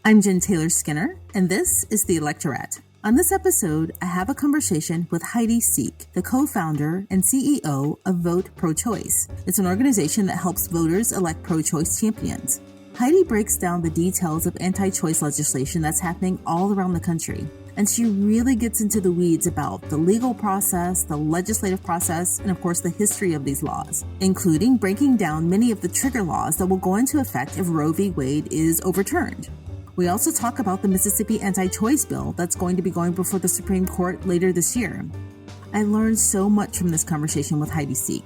I'm Jen Taylor Skinner, and this is the Electorette. On this episode, I have a conversation with Heidi Sieck, the co-founder and CEO of Vote Pro-Choice. It's an organization that helps voters elect pro-choice champions. Heidi breaks down the details of anti-choice legislation that's happening all around the country. And she really gets into the weeds about the legal process, the legislative process, and of course the history of these laws, including breaking down many of the trigger laws that will go into effect if Roe v. Wade is overturned. We also talk about the Mississippi anti-choice bill that's going to be going before the Supreme Court later this year. I learned so much from this conversation with Heidi Sieck.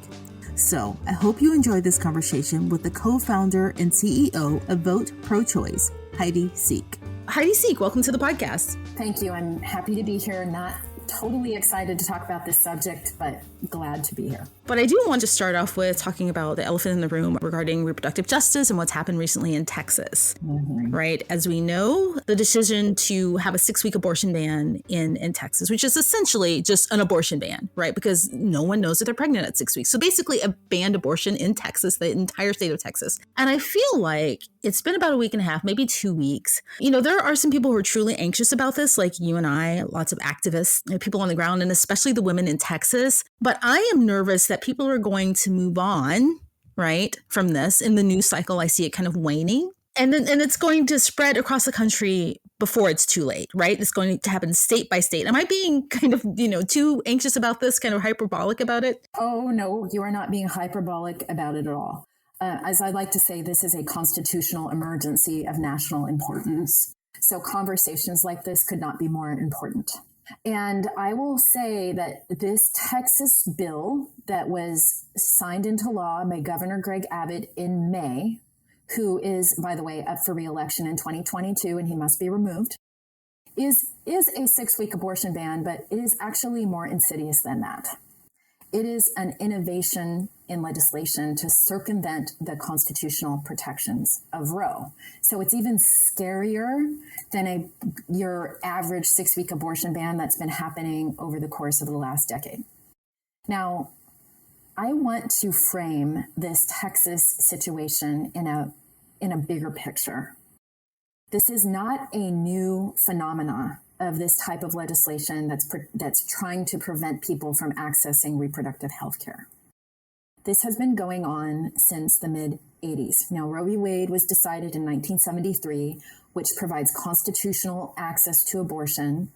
So I hope you enjoyed this conversation with the co-founder and CEO of Vote Pro-Choice, Heidi Sieck. Heidi Sieck, welcome to the podcast. Thank you. I'm happy to be here. Not totally excited to talk about this subject, but glad to be here. But I do want to start off with talking about the elephant in the room regarding reproductive justice and what's happened recently in Texas, right? As we know, the decision to have a 6-week abortion ban in Texas, which is essentially just an abortion ban, right? Because no one knows that they're pregnant at 6 weeks. So basically a banned abortion in Texas, the entire state of Texas. And I feel like it's been about a week and a half, maybe 2 weeks. You know, there are some people who are truly anxious about this, like you and I, lots of activists, people on the ground, and especially the women in Texas. But I am nervous that people are going to move on, right, from this. In the news cycle, I see it kind of waning. And it's going to spread across the country before it's too late, right? It's going to happen state by state. Am I being kind of, too anxious about this, kind of hyperbolic about it? Oh, no, you are not being hyperbolic about it at all. As I like to say, this is a constitutional emergency of national importance. So conversations like this could not be more important. And I will say that this Texas bill that was signed into law by Governor Greg Abbott in May, who is, by the way, up for re-election in 2022, and he must be removed, is a 6-week abortion ban, but it is actually more insidious than that. It is an innovation in legislation to circumvent the constitutional protections of Roe. So it's even scarier than your average 6-week abortion ban that's been happening over the course of the last decade. Now, I want to frame this Texas situation in a bigger picture. This is not a new phenomena of this type of legislation that's trying to prevent people from accessing reproductive health care. This has been going on since the mid-'80s. Now, Roe v. Wade was decided in 1973, which provides constitutional access to abortion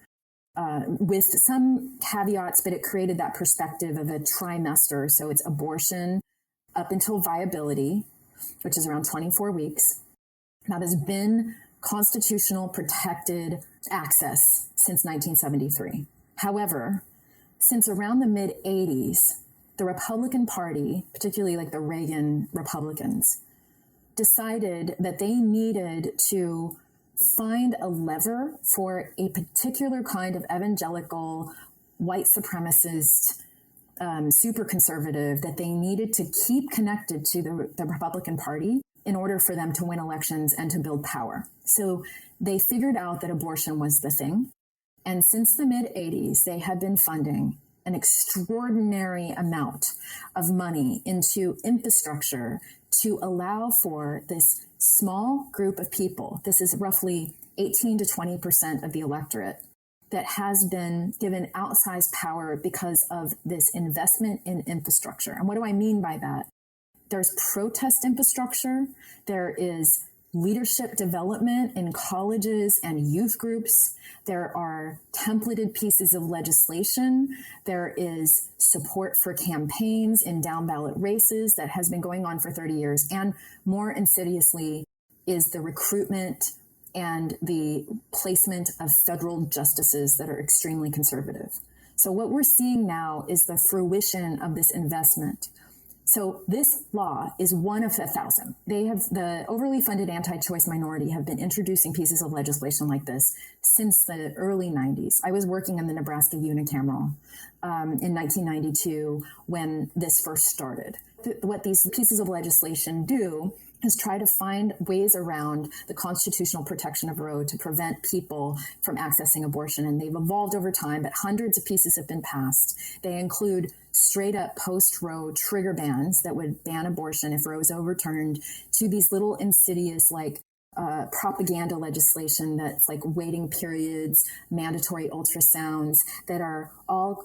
with some caveats, but it created that perspective of a trimester. So it's abortion up until viability, which is around 24 weeks. That has been constitutional protected access since 1973. However, since around the mid-'80s, the Republican Party, particularly like the Reagan Republicans, decided that they needed to find a lever for a particular kind of evangelical, white supremacist, super conservative that they needed to keep connected to the Republican Party in order for them to win elections and to build power. So they figured out that abortion was the thing. And since the mid-'80s, they had been funding an extraordinary amount of money into infrastructure to allow for this small group of people. This is roughly 18 to 20% of the electorate that has been given outsized power because of this investment in infrastructure. And what do I mean by that? There's protest infrastructure. There is leadership development in colleges and youth groups. There are templated pieces of legislation. There is support for campaigns in down ballot races that has been going on for 30 years. And more insidiously is the recruitment and the placement of federal justices that are extremely conservative. So what we're seeing now is the fruition of this investment. So this law is one of 1,000. The overly funded anti-choice minority have been introducing pieces of legislation like this since the early 90s. I was working in the Nebraska unicameral in 1992 when this first started. What these pieces of legislation do is try to find ways around the constitutional protection of Roe to prevent people from accessing abortion. And they've evolved over time, but hundreds of pieces have been passed. They include straight up post-Roe trigger bans that would ban abortion if Roe is overturned, to these little insidious like propaganda legislation that's like waiting periods, mandatory ultrasounds that are all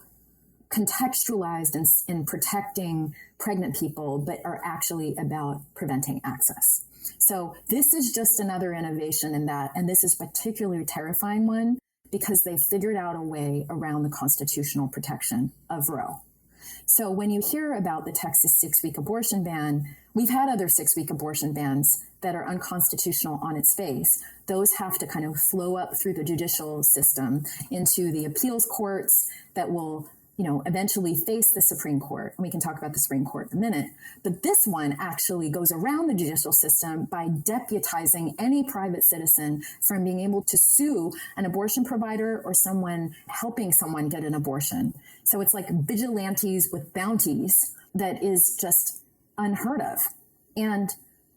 contextualized in protecting pregnant people, but are actually about preventing access. So this is just another innovation in that. And this is a particularly terrifying one because they figured out a way around the constitutional protection of Roe. So when you hear about the Texas 6-week abortion ban, we've had other 6-week abortion bans that are unconstitutional on its face. Those have to kind of flow up through the judicial system into the appeals courts that will, eventually face the Supreme Court. And we can talk about the Supreme Court in a minute. But this one actually goes around the judicial system by deputizing any private citizen from being able to sue an abortion provider or someone helping someone get an abortion. So it's like vigilantes with bounties that is just unheard of. And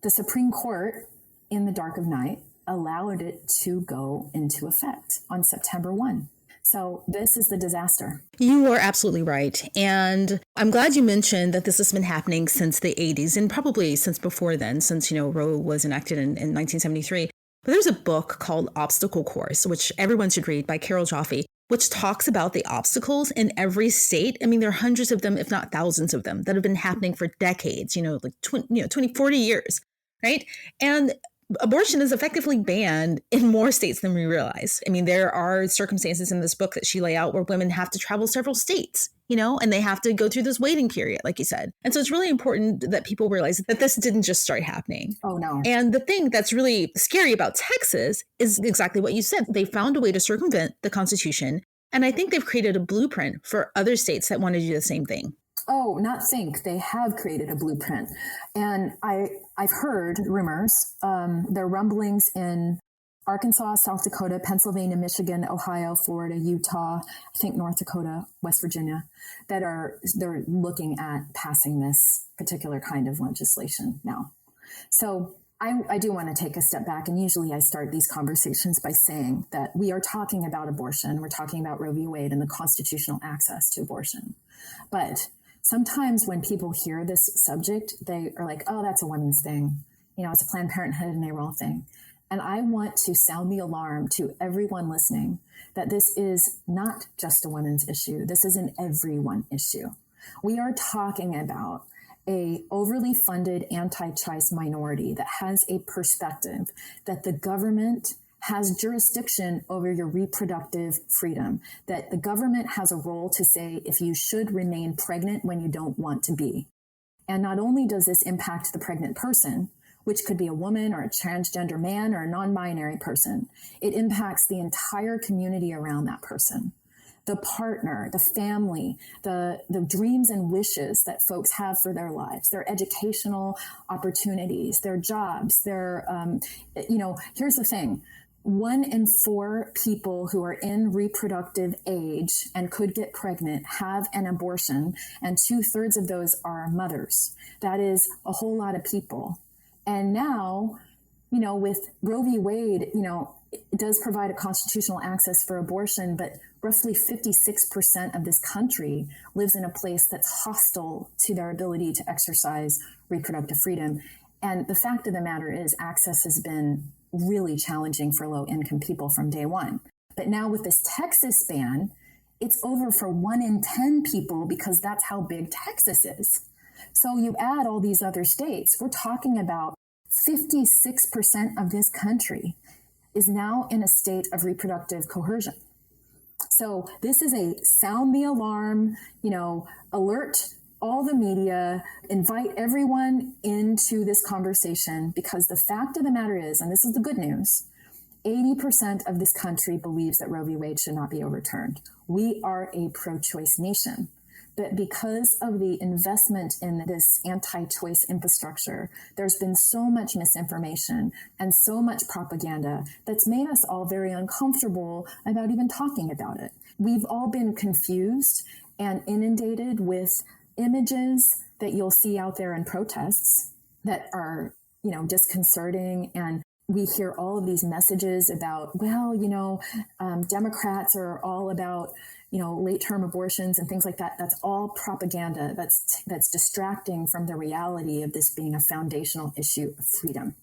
the Supreme Court, in the dark of night, allowed it to go into effect on September 1. So this is the disaster. You are absolutely right. And I'm glad you mentioned that this has been happening since the 80s and probably since before then, since, Roe was enacted in 1973. But there's a book called Obstacle Course, which everyone should read, by Carol Jaffe, which talks about the obstacles in every state. I mean, there are hundreds of them, if not thousands of them, that have been happening for decades, like 20, 40 years, right? And abortion is effectively banned in more states than we realize. I mean, there are circumstances in this book that she lay out where women have to travel several states, and they have to go through this waiting period, like you said. And so it's really important that people realize that this didn't just start happening. Oh, no. And the thing that's really scary about Texas is exactly what you said. They found a way to circumvent the Constitution. And I think they've created a blueprint for other states that want to do the same thing. Oh, not think. They have created a blueprint. And I've heard rumors, there are rumblings in Arkansas, South Dakota, Pennsylvania, Michigan, Ohio, Florida, Utah, I think North Dakota, West Virginia, they're looking at passing this particular kind of legislation now. So I do want to take a step back. And usually I start these conversations by saying that we are talking about abortion. We're talking about Roe v. Wade and the constitutional access to abortion. But sometimes when people hear this subject, they are like, oh, that's a women's thing. It's a Planned Parenthood and AROL thing. And I want to sound the alarm to everyone listening that this is not just a women's issue. This is an everyone issue. We are talking about a overly funded anti-choice minority that has a perspective that the government has jurisdiction over your reproductive freedom, that the government has a role to say if you should remain pregnant when you don't want to be. And not only does this impact the pregnant person, which could be a woman or a transgender man or a non-binary person, it impacts the entire community around that person. The partner, the family, the dreams and wishes that folks have for their lives, their educational opportunities, their jobs, here's the thing. 1 in 4 people who are in reproductive age and could get pregnant have an abortion, and 2/3 of those are mothers. That is a whole lot of people. And now, with Roe v. Wade, it does provide a constitutional access for abortion, but roughly 56% of this country lives in a place that's hostile to their ability to exercise reproductive freedom. And the fact of the matter is access has been really challenging for low-income people from day one. But now with this Texas ban, it's over for 1 in 10 people because that's how big Texas is. So you add all these other states, we're talking about 56% of this country is now in a state of reproductive coercion. So this is a sound the alarm, alert all the media, invite everyone into this conversation, because the fact of the matter is, and this is the good news, 80% of this country believes that Roe v. Wade should not be overturned. We are a pro-choice nation. But because of the investment in this anti-choice infrastructure, there's been so much misinformation and so much propaganda that's made us all very uncomfortable about even talking about it. We've all been confused and inundated with images that you'll see out there in protests that are, disconcerting and we hear all of these messages about, well, Democrats are all about, late-term abortions and things like that. That's all propaganda. That's distracting from the reality of this being a foundational issue of freedom.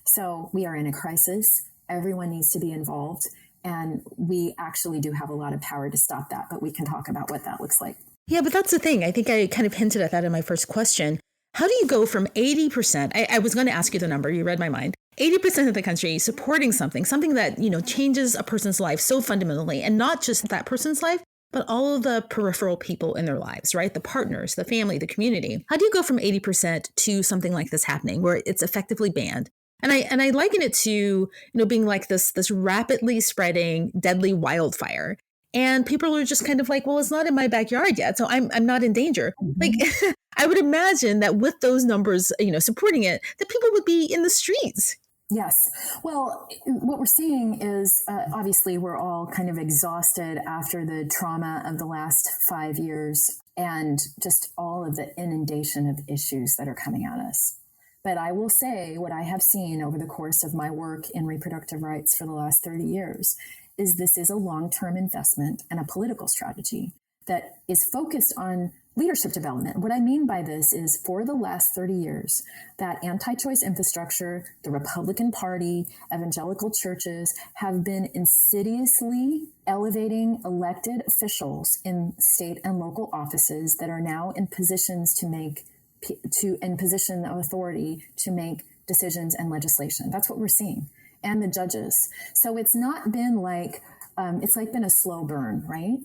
So we are in a crisis. Everyone needs to be involved. And we actually do have a lot of power to stop that, but we can talk about what that looks like. Yeah, but that's the thing. I think I kind of hinted at that in my first question. How do you go from 80%? I was going to ask you the number. You read my mind. 80% of the country supporting something that, changes a person's life so fundamentally, and not just that person's life, but all of the peripheral people in their lives, right? The partners, the family, the community. How do you go from 80% to something like this happening where it's effectively banned? And I liken it to, being like this rapidly spreading deadly wildfire. And people are just kind of like, well, it's not in my backyard yet, so I'm not in danger. Mm-hmm. Like, I would imagine that with those numbers, supporting it, that people would be in the streets. Yes. Well, what we're seeing is obviously we're all kind of exhausted after the trauma of the last 5 years and just all of the inundation of issues that are coming at us. But I will say what I have seen over the course of my work in reproductive rights for the last 30 years is this is a long-term investment and a political strategy that is focused on leadership development. What I mean by this is for the last 30 years, that anti-choice infrastructure, the Republican Party, evangelical churches have been insidiously elevating elected officials in state and local offices that are now in positions in position of authority to make decisions and legislation. That's what we're seeing. And the judges. So it's not been like, it's like been a slow burn, right?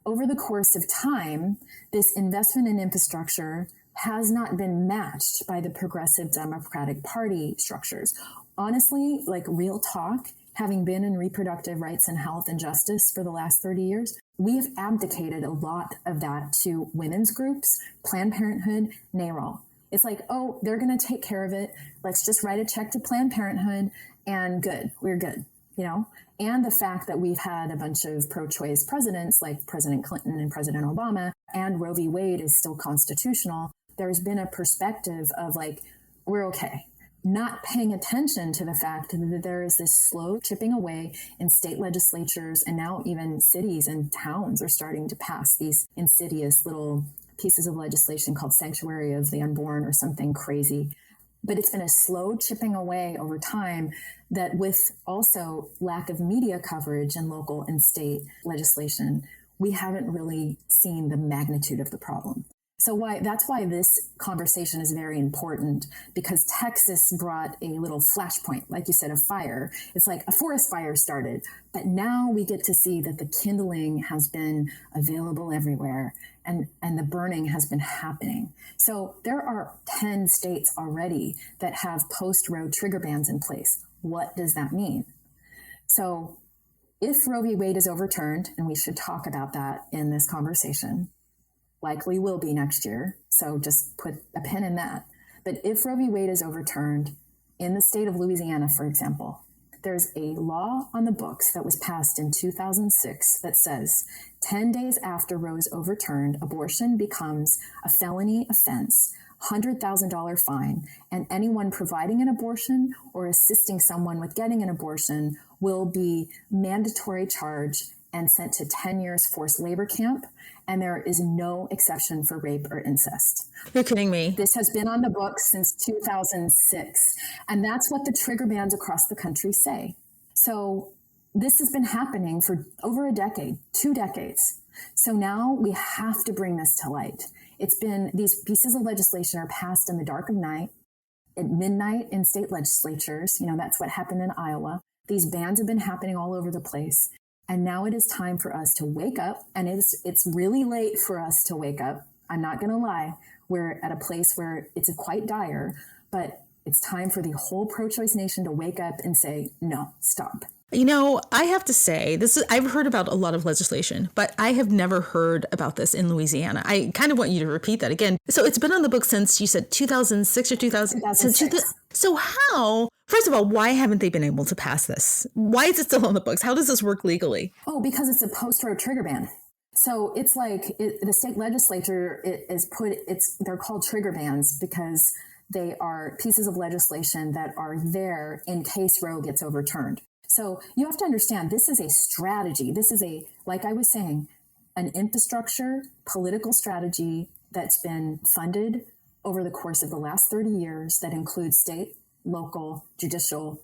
Over the course of time, this investment in infrastructure has not been matched by the progressive Democratic Party structures. Honestly, like real talk, having been in reproductive rights and health and justice for the last 30 years, we've abdicated a lot of that to women's groups, Planned Parenthood, NARAL. It's like, oh, they're going to take care of it. Let's just write a check to Planned Parenthood and good, we're good, And the fact that we've had a bunch of pro-choice presidents like President Clinton and President Obama, and Roe v. Wade is still constitutional, there's been a perspective of like, we're okay. Not paying attention to the fact that there is this slow chipping away in state legislatures, and now even cities and towns are starting to pass these insidious little pieces of legislation called Sanctuary of the Unborn or something crazy. But it's been a slow chipping away over time that with also lack of media coverage in local and state legislation, we haven't really seen the magnitude of the problem. So that's why this conversation is very important, because Texas brought a little flashpoint, like you said, a fire. It's like a forest fire started, but now we get to see that the kindling has been available everywhere and the burning has been happening. So there are 10 states already that have post-Roe trigger bans in place. What does that mean? So if Roe v. Wade is overturned, and we should talk about that in this conversation, likely will be next year, so just put a pin in that. But if Roe v. Wade is overturned, in the state of Louisiana, for example, there's a law on the books that was passed in 2006 that says 10 days after Roe is overturned, abortion becomes a felony offense, $100,000 fine, and anyone providing an abortion or assisting someone with getting an abortion will be mandatory charged and sent to 10 years forced labor camp, and there is no exception for rape or incest. You're kidding me. This has been on the books since 2006, and that's what the trigger bans across the country say. So this has been happening for over a decade, 2 decades. So now we have to bring this to light. It's been, these pieces of legislation are passed in the dark of night, at midnight in state legislatures. That's what happened in Iowa. These bans have been happening all over the place. And now it is time for us to wake up. And it's really late for us to wake up. I'm not going to lie. We're at a place where it's quite dire, but it's time for the whole pro-choice nation to wake up and say, no, stop. I have to say, I've heard about a lot of legislation, but I have never heard about this in Louisiana. I kind of want you to repeat that again. So it's been on the books since, you said 2006 or 2006. So how, first of all, why haven't they been able to pass this? Why is it still on the books? How does this work legally? Oh, because it's a post-Roe trigger ban. So it's like the state legislature they're called trigger bans because They are pieces of legislation that are there in case Roe gets overturned. So you have to understand, this is a strategy. This is like I was saying, an infrastructure, political strategy that's been funded over the course of the last 30 years that includes state, local, judicial,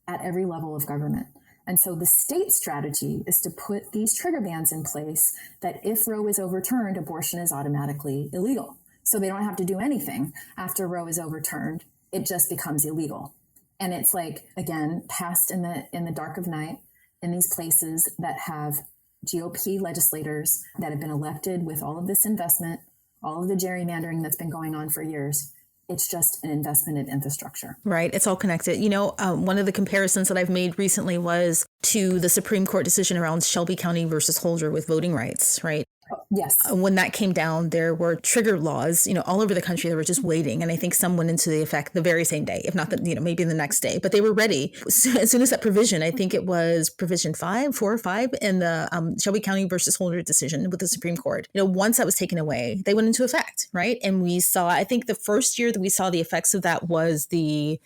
at every level of government. And so the state strategy is to put these trigger bans in place that if Roe is overturned, abortion is automatically illegal. So they don't have to do anything after Roe is overturned. It just becomes illegal. And it's like, again, passed in the dark of night in these places that have GOP legislators that have been elected with all of this investment, all of the gerrymandering that's been going on for years. It's just an investment in infrastructure. Right. It's all connected. One of the comparisons that I've made recently was to the Supreme Court decision around Shelby County versus Holder with voting rights, right? Yes. When that came down, there were trigger laws, all over the country that were just waiting. And I think some went into the effect the very same day, if not maybe the next day, but they were ready. As soon as that provision, I think it was provision 4 or 5 in the Shelby County versus Holder decision with the Supreme Court. Once that was taken away, they went into effect, right? And we saw, I think the first year that we saw the effects of that was it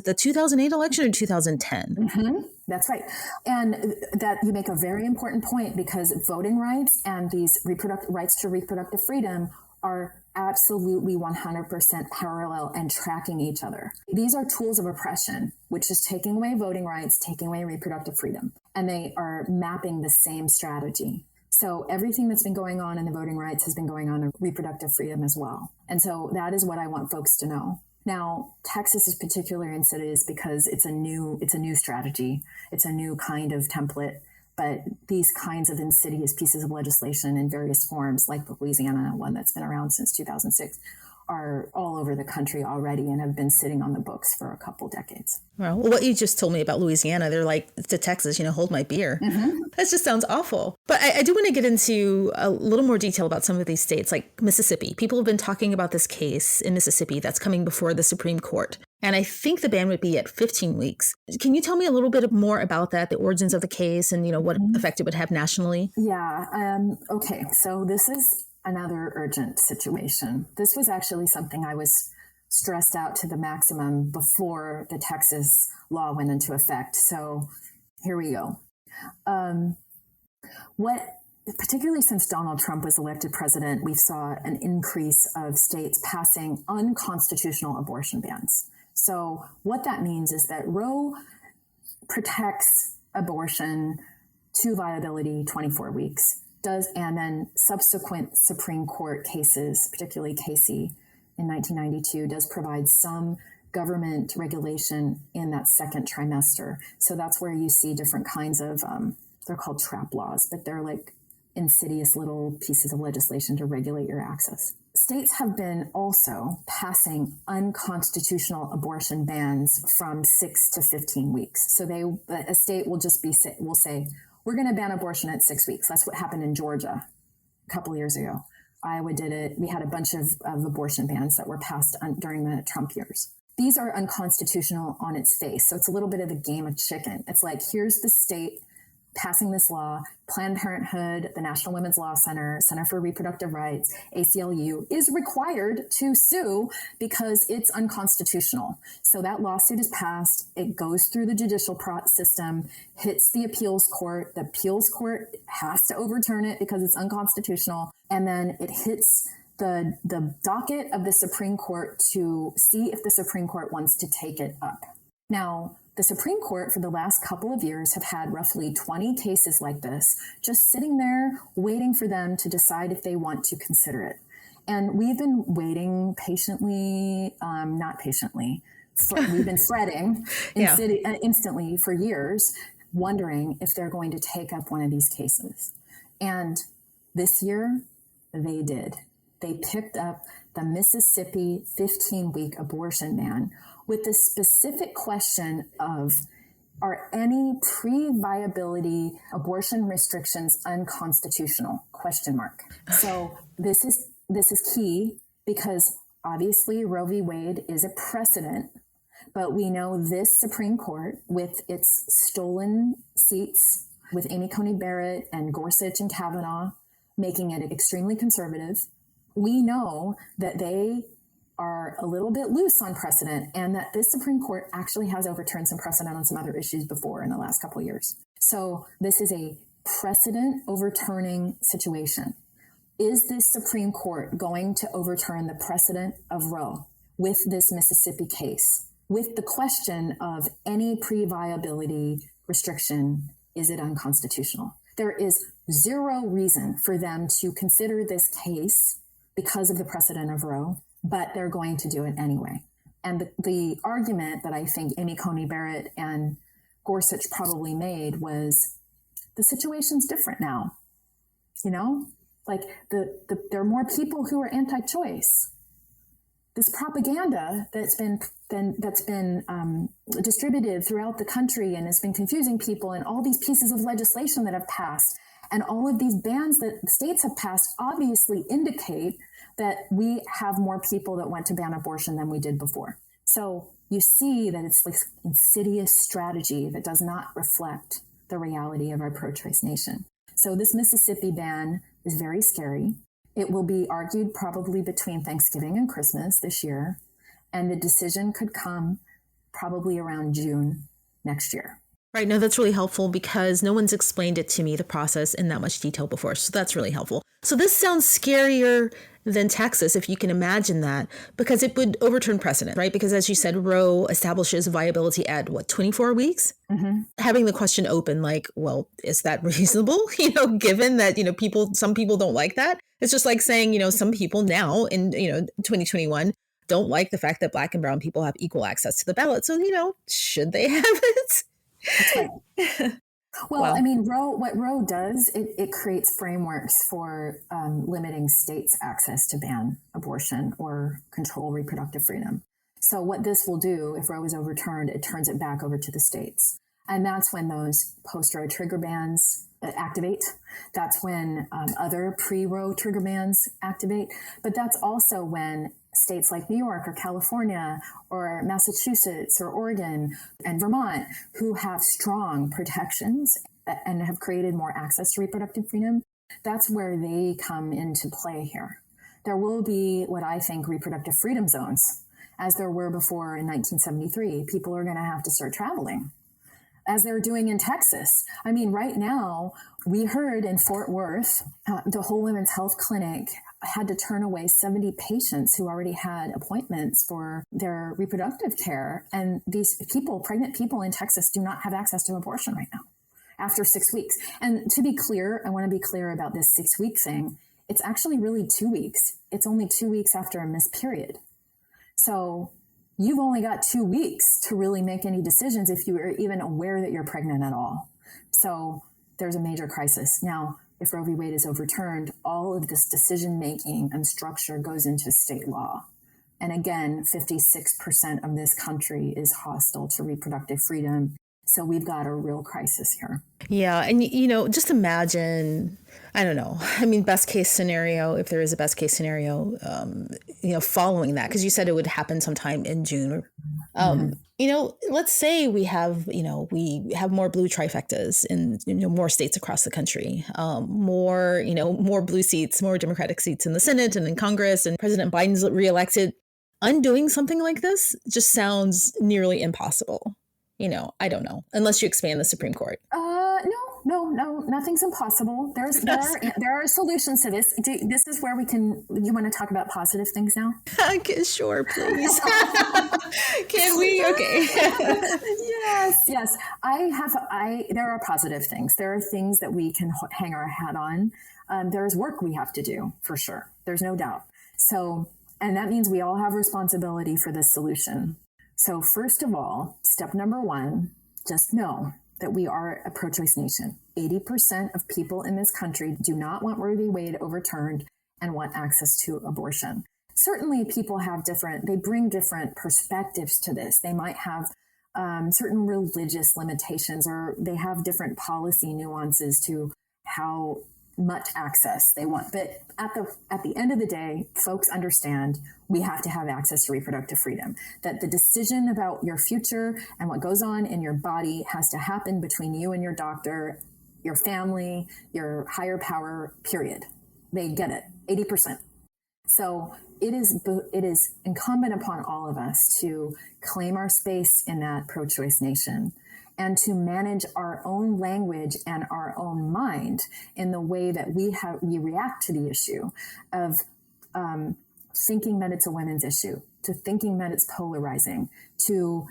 the 2008 election or 2010? Mm-hmm. That's right. And that you make a very important point, because voting rights and these rights to reproductive freedom are absolutely 100% parallel and tracking each other. These are tools of oppression, which is taking away voting rights, taking away reproductive freedom, and they are mapping the same strategy. So everything that's been going on in the voting rights has been going on in reproductive freedom as well. And so that is what I want folks to know. Now, Texas is particularly insidious because it's a new strategy. It's a new kind of template. But these kinds of insidious pieces of legislation in various forms, like the Louisiana one that's been around since 2006, are all over the country already and have been sitting on the books for a couple decades. Well, what you just told me about Louisiana, they're like to Texas, hold my beer. Mm-hmm. That just sounds awful. But I do want to get into a little more detail about some of these states, like Mississippi. People have been talking about this case in Mississippi that's coming before the Supreme Court. And I think the ban would be at 15 weeks. Can you tell me a little bit more about that, the origins of the case, and what effect it would have nationally? Yeah. Okay. So this is another urgent situation. This was actually something I was stressed out to the maximum before the Texas law went into effect. So here we go. Particularly since Donald Trump was elected president, we saw an increase of states passing unconstitutional abortion bans. So what that means is that Roe protects abortion to viability 24 weeks. And then subsequent Supreme Court cases, particularly Casey in 1992, does provide some government regulation in that second trimester. So that's where you see different kinds of, they're called trap laws, but they're like insidious little pieces of legislation to regulate your access. States have been also passing unconstitutional abortion bans from 6 to 15 weeks. So a state will say, we're going to ban abortion at 6 weeks. That's what happened in Georgia a couple years ago. Iowa did it. We had a bunch of abortion bans that were passed during the Trump years. These are unconstitutional on its face. So it's a little bit of a game of chicken. It's like, here's the state passing this law. Planned Parenthood, the National Women's Law Center, Center for Reproductive Rights, ACLU, is required to sue because it's unconstitutional. So that lawsuit is passed. It goes through the judicial system, hits the appeals court. The appeals court has to overturn it because it's unconstitutional. And then it hits the docket of the Supreme Court to see if the Supreme Court wants to take it up. Now, the Supreme Court for the last couple of years have had roughly 20 cases like this, just sitting there waiting for them to decide if they want to consider it. And we've been waiting patiently, not patiently, we've been fretting instantly for years, wondering if they're going to take up one of these cases. And this year, they did. They picked up the Mississippi 15-week abortion ban with the specific question of, are any pre-viability abortion restrictions unconstitutional? ? So this is key because obviously Roe v. Wade is a precedent, but we know this Supreme Court, with its stolen seats with Amy Coney Barrett and Gorsuch and Kavanaugh, making it extremely conservative, we know that they are a little bit loose on precedent, and that this Supreme Court actually has overturned some precedent on some other issues before in the last couple of years. So this is a precedent overturning situation. Is this Supreme Court going to overturn the precedent of Roe with this Mississippi case? With the question of any pre-viability restriction, is it unconstitutional? There is zero reason for them to consider this case because of the precedent of Roe, but they're going to do it anyway. And the argument that I think Amy Coney Barrett and Gorsuch probably made was the situation's different now. You know, like there are more people who are anti-choice. This propaganda that's been distributed throughout the country and has been confusing people, and all these pieces of legislation that have passed and all of these bans that states have passed obviously indicate that we have more people that want to ban abortion than we did before. So you see that it's like insidious strategy that does not reflect the reality of our pro-choice nation. So this Mississippi ban is very scary. It will be argued probably between Thanksgiving and Christmas this year, and the decision could come probably around June next year. Right. No, that's really helpful because no one's explained it to me, the process, in that much detail before. So that's really helpful. So this sounds scarier than Texas, if you can imagine that, because it would overturn precedent, right? Because as you said, Roe establishes viability at 24 weeks? Mm-hmm. Having the question open, like, well, is that reasonable? Given that, some people don't like that. It's just like saying, some people now in, 2021 don't like the fact that Black and brown people have equal access to the ballot. So, should they have it? That's right. Well, I mean, what Roe does, it creates frameworks for limiting states' access to ban abortion or control reproductive freedom. So what this will do, if Roe is overturned, it turns it back over to the states. And that's when those post-Roe trigger bans activate. That's when other pre-Roe trigger bans activate. But that's also when states like New York or California or Massachusetts or Oregon and Vermont, who have strong protections and have created more access to reproductive freedom, that's where they come into play here. There will be what I think reproductive freedom zones, as there were before in 1973. People are going to have to start traveling, as they're doing in Texas. I mean, right now, we heard in Fort Worth, the Whole Women's Health Clinic had to turn away 70 patients who already had appointments for their reproductive care. And these people, pregnant people in Texas, do not have access to abortion right now after 6 weeks. And to be clear, I want to be clear about this 6-week thing. It's actually really 2 weeks. It's only 2 weeks after a missed period. So you've only got 2 weeks to really make any decisions if you are even aware that you're pregnant at all. So there's a major crisis. Now, if Roe v. Wade is overturned, all of this decision-making and structure goes into state law. And again, 56% of this country is hostile to reproductive freedom. So we've got a real crisis here. Yeah. And, just imagine, I don't know, best case scenario, if there is a best case scenario, following that, because you said it would happen sometime in June. Let's say we have more blue trifectas in, more states across the country, more blue seats, more Democratic seats in the Senate and in Congress, and President Biden's reelected. Undoing something like this just sounds nearly impossible. I don't know, unless you expand the Supreme Court. No, nothing's impossible. There are solutions to this. This is where you want to talk about positive things now? Sure, please. Can we? Okay. Yes. There are positive things. There are things that we can hang our hat on. There's work we have to do, for sure. There's no doubt. So, and that means we all have responsibility for this solution. So first of all, step number one, just know that we are a pro-choice nation. 80% of people in this country do not want Roe v. Wade overturned and want access to abortion. Certainly people they bring different perspectives to this. They might have certain religious limitations, or they have different policy nuances to how much access they want. But at the end of the day, folks understand we have to have access to reproductive freedom, that the decision about your future and what goes on in your body has to happen between you and your doctor, your family, your higher power, period. They get it, 80%. So it is incumbent upon all of us to claim our space in that pro-choice nation and to manage our own language and our own mind in the way that we react to the issue of thinking that it's a women's issue, to thinking that it's polarizing, to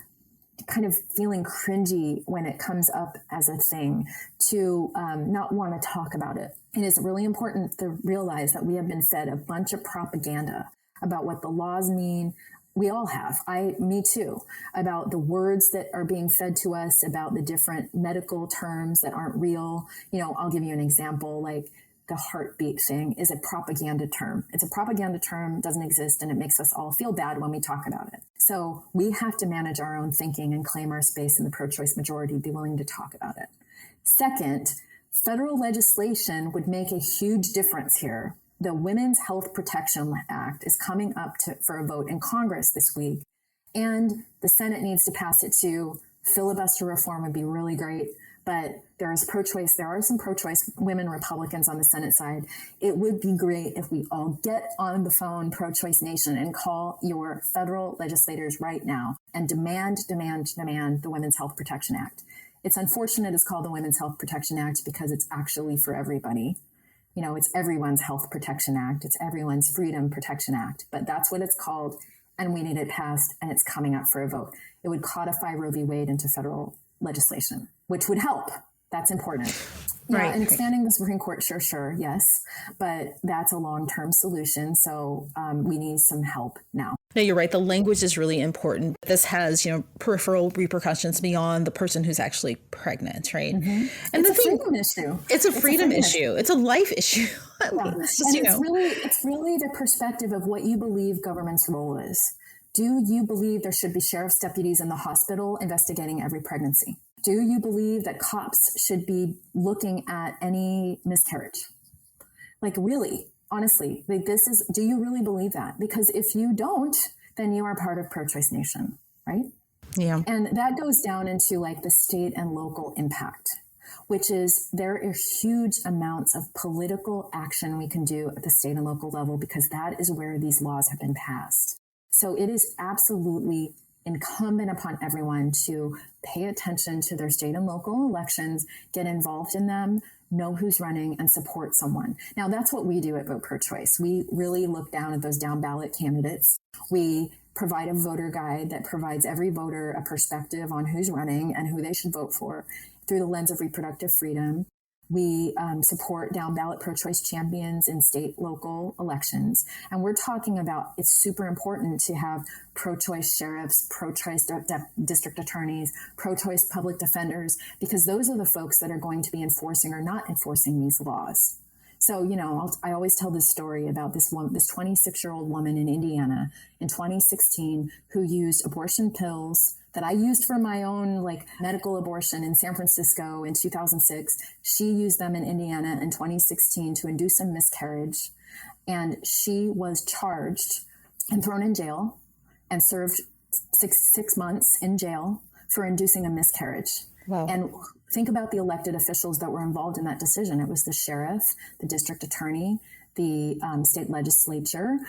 kind of feeling cringy when it comes up as a thing, to not want to talk about it. It is really important to realize that we have been fed a bunch of propaganda about what the laws mean. We all have. Me too. About the words that are being fed to us, about the different medical terms that aren't real. I'll give you an example, like the heartbeat thing is a propaganda term. It's a propaganda term, doesn't exist, and it makes us all feel bad when we talk about it. So we have to manage our own thinking and claim our space in the pro-choice majority, be willing to talk about it. Second, federal legislation would make a huge difference here. The Women's Health Protection Act is coming up for a vote in Congress this week, and the Senate needs to pass it too. Filibuster reform would be really great, but there are some pro-choice women Republicans on the Senate side. It would be great if we all get on the phone, Pro-Choice Nation, and call your federal legislators right now and demand the Women's Health Protection Act. It's unfortunate it's called the Women's Health Protection Act because it's actually for everybody. It's everyone's Health Protection Act. It's everyone's Freedom Protection Act, but that's what it's called, and we need it passed, and it's coming up for a vote. It would codify Roe v. Wade into federal legislation, which would help. That's important. Right. And expanding the Supreme Court, sure, yes. But that's a long-term solution. So we need some help now. No, you're right. The language is really important. This has, peripheral repercussions beyond the person who's actually pregnant, right? Mm-hmm. And it's a freedom issue. It's a freedom issue. It's a life issue. Yeah. It's really the perspective of what you believe government's role is. Do you believe there should be sheriff's deputies in the hospital investigating every pregnancy? Do you believe that cops should be looking at any miscarriage? Like, really, honestly, do you really believe that? Because if you don't, then you are part of Pro-Choice Nation, right? Yeah. And that goes down into like the state and local impact, which is there are huge amounts of political action we can do at the state and local level because that is where these laws have been passed. So it is absolutely incumbent upon everyone to pay attention to their state and local elections, get involved in them, know who's running, and support someone. Now, that's what we do at Vote Pro-Choice. We really look down at those down ballot candidates. We provide a voter guide that provides every voter a perspective on who's running and who they should vote for through the lens of reproductive freedom. We support down ballot pro-choice champions in state, local elections. And we're talking about it's super important to have pro-choice sheriffs, pro-choice district attorneys, pro-choice public defenders, because those are the folks that are going to be enforcing or not enforcing these laws. So, I always tell this story about this 26-year-old woman in Indiana in 2016 who used abortion pills that I used for my own medical abortion in San Francisco in 2006. She used them in Indiana in 2016 to induce a miscarriage. And she was charged and thrown in jail and served six months in jail for inducing a miscarriage. Wow. And think about the elected officials that were involved in that decision. It was the sheriff, the district attorney, the state legislature,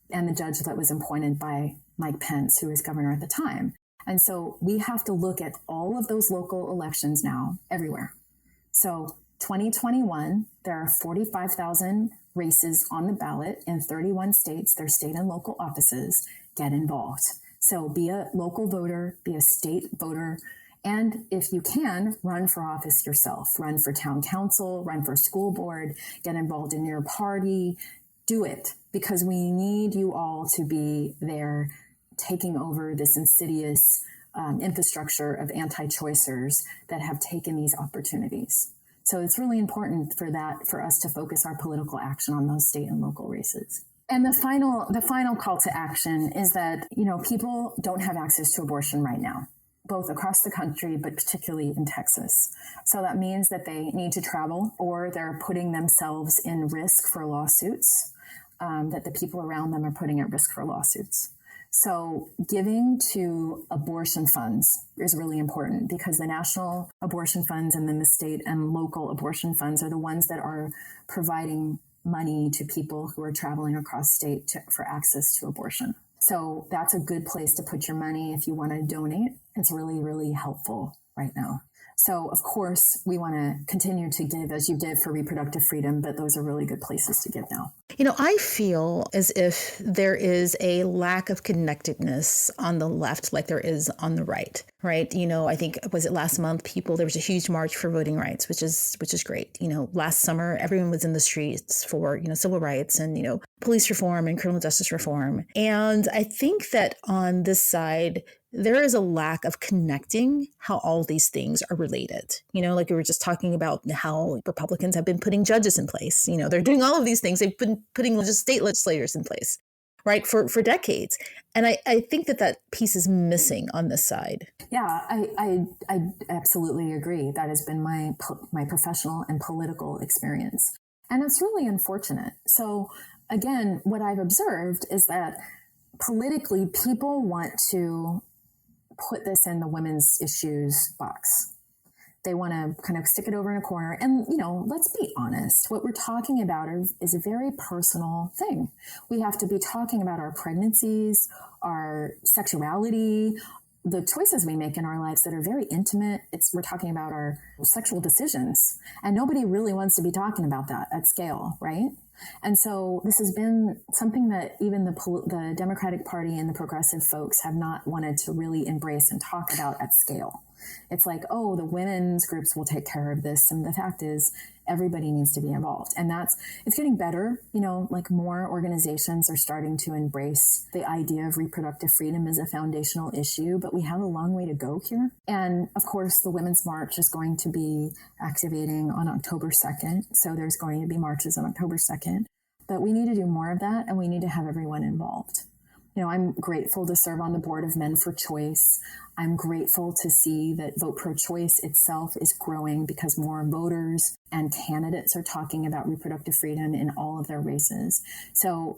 and the judge that was appointed by Mike Pence, who was governor at the time. And so we have to look at all of those local elections now everywhere. So 2021, there are 45,000 races on the ballot in 31 states, their state and local offices. Get involved. So be a local voter, be a state voter, and if you can, run for office yourself. Run for town council, run for school board, get involved in your party. Do it, because we need you all to be there taking over this insidious infrastructure of anti-choicers that have taken these opportunities. So it's really important for us to focus our political action on those state and local races. And the final call to action is that, people don't have access to abortion right now, both across the country, but particularly in Texas. So that means that they need to travel, or they're putting themselves in risk for lawsuits, that the people around them are putting at risk for lawsuits. So giving to abortion funds is really important, because the national abortion funds and then the state and local abortion funds are the ones that are providing money to people who are traveling across state for access to abortion. So that's a good place to put your money if you want to donate. It's really, really helpful right now. So, of course, we want to continue to give as you did for reproductive freedom, but those are really good places to give now. I feel as if there is a lack of connectedness on the left like there is on the right, right? I think, was it last month, there was a huge march for voting rights, which is great. Last summer, everyone was in the streets for, civil rights and, police reform and criminal justice reform. And I think that on this side, there is a lack of connecting how all these things are related. Like we were just talking about how Republicans have been putting judges in place. They're doing all of these things. They've been putting state legislators in place, right, for decades. And I think that piece is missing on this side. Yeah, I absolutely agree. That has been my professional and political experience. And it's really unfortunate. So again, what I've observed is that politically, people want to put this in the women's issues box. They want to kind of stick it over in a corner. And, let's be honest, what we're talking about is a very personal thing. We have to be talking about our pregnancies, our sexuality, the choices we make in our lives that are very intimate. We're talking about our sexual decisions. And nobody really wants to be talking about that at scale, right? And so this has been something that even the Democratic Party and the progressive folks have not wanted to really embrace and talk about at scale. It's like, oh, the women's groups will take care of this. And the fact is, everybody needs to be involved. And it's getting better. Like more organizations are starting to embrace the idea of reproductive freedom as a foundational issue, but we have a long way to go here. And of course, the Women's March is going to be activating on October 2nd. So there's going to be marches on October 2nd, but we need to do more of that. And we need to have everyone involved. I'm grateful to serve on the board of Men for Choice. I'm grateful to see that Vote Pro-Choice itself is growing because more voters and candidates are talking about reproductive freedom in all of their races. So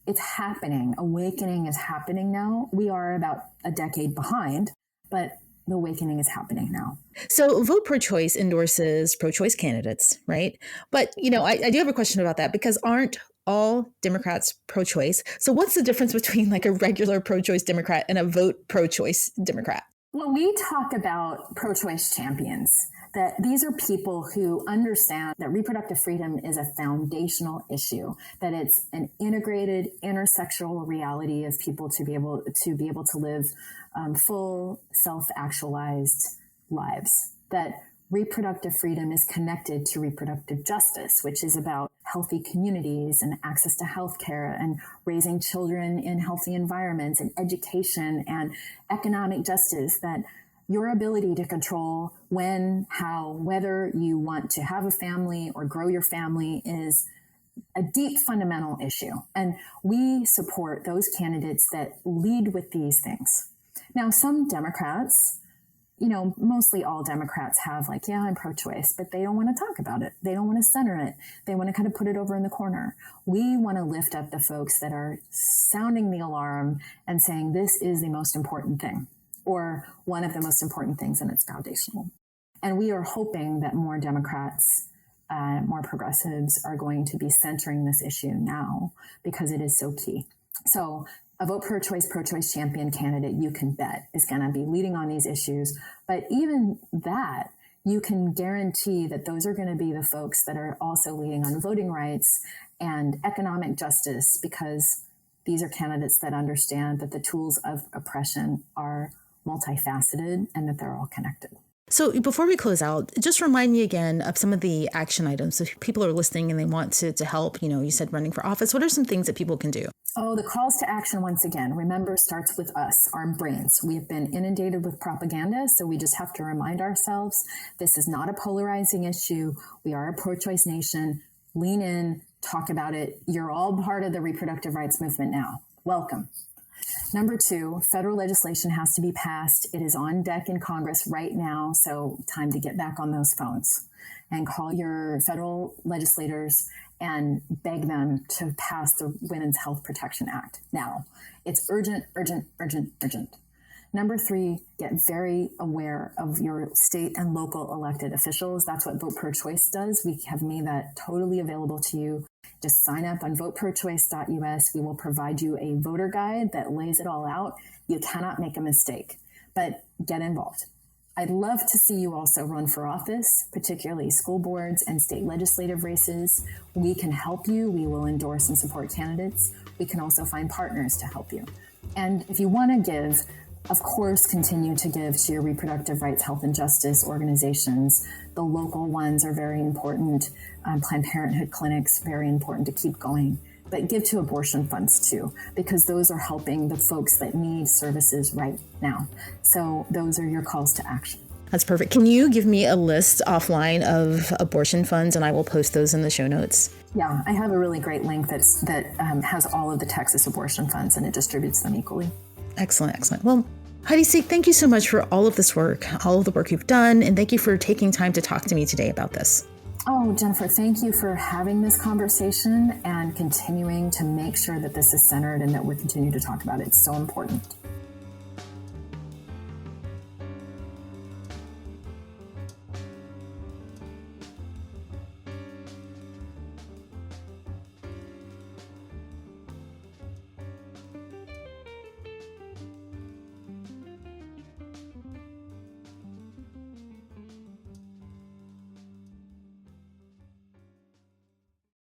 it's happening. Awakening is happening now. We are about a decade behind, but the awakening is happening now. So Vote Pro-Choice endorses pro-choice candidates, right? But, I do have a question about that because aren't all Democrats pro-choice? So what's the difference between like a regular pro-choice Democrat and a Vote Pro-Choice Democrat? When we talk about pro-choice champions, that these are people who understand that reproductive freedom is a foundational issue, that it's an integrated intersexual reality of people to be able to live full self-actualized lives, that reproductive freedom is connected to reproductive justice, which is about healthy communities and access to health care and raising children in healthy environments and education and economic justice, that your ability to control when, how, whether you want to have a family or grow your family is a deep fundamental issue. And we support those candidates that lead with these things. Now, some Democrats, mostly all Democrats have like, yeah, I'm pro-choice, but they don't want to talk about it. They don't want to center it. They want to kind of put it over in the corner. We want to lift up the folks that are sounding the alarm and saying this is the most important thing, or one of the most important things, and it's foundational. And we are hoping that more Democrats, more progressives are going to be centering this issue now because it is so key. So a Vote pro-choice champion candidate, you can bet, is going to be leading on these issues. But even that, you can guarantee that those are going to be the folks that are also leading on voting rights and economic justice, because these are candidates that understand that the tools of oppression are multifaceted and that they're all connected. So before we close out, just remind me again of some of the action items. If people are listening and they want to help, you said running for office, what are some things that people can do? Oh, the calls to action, once again, remember, starts with us, our brains. We have been inundated with propaganda, so we just have to remind ourselves this is not a polarizing issue. We are a pro-choice nation. Lean in, talk about it. You're all part of the reproductive rights movement now. Welcome. Number 2, federal legislation has to be passed. It is on deck in Congress right now, so time to get back on those phones and call your federal legislators and beg them to pass the Women's Health Protection Act now. It's urgent, urgent, urgent, urgent. Number 3, get very aware of your state and local elected officials. That's what Vote Pro-Choice does. We have made that totally available to you. Just sign up on voteprochoice.us. We will provide you a voter guide that lays it all out. You cannot make a mistake, but get involved. I'd love to see you also run for office, particularly school boards and state legislative races. We can help you. We will endorse and support candidates. We can also find partners to help you. And if you want to give, of course, continue to give to your reproductive rights, health, and justice organizations. The local ones are very important. Planned Parenthood clinics, very important to keep going. But give to abortion funds too, because those are helping the folks that need services right now. So those are your calls to action. That's perfect. Can you give me a list offline of abortion funds, and I will post those in the show notes? Yeah, I have a really great link that has all of the Texas abortion funds, and it distributes them equally. Excellent. Well, Heidi Sieck, thank you so much for all of this work, all of the work you've done, and thank you for taking time to talk to me today about this. Oh, Jennifer, thank you for having this conversation and continuing to make sure that this is centered and that we continue to talk about it. It's so important.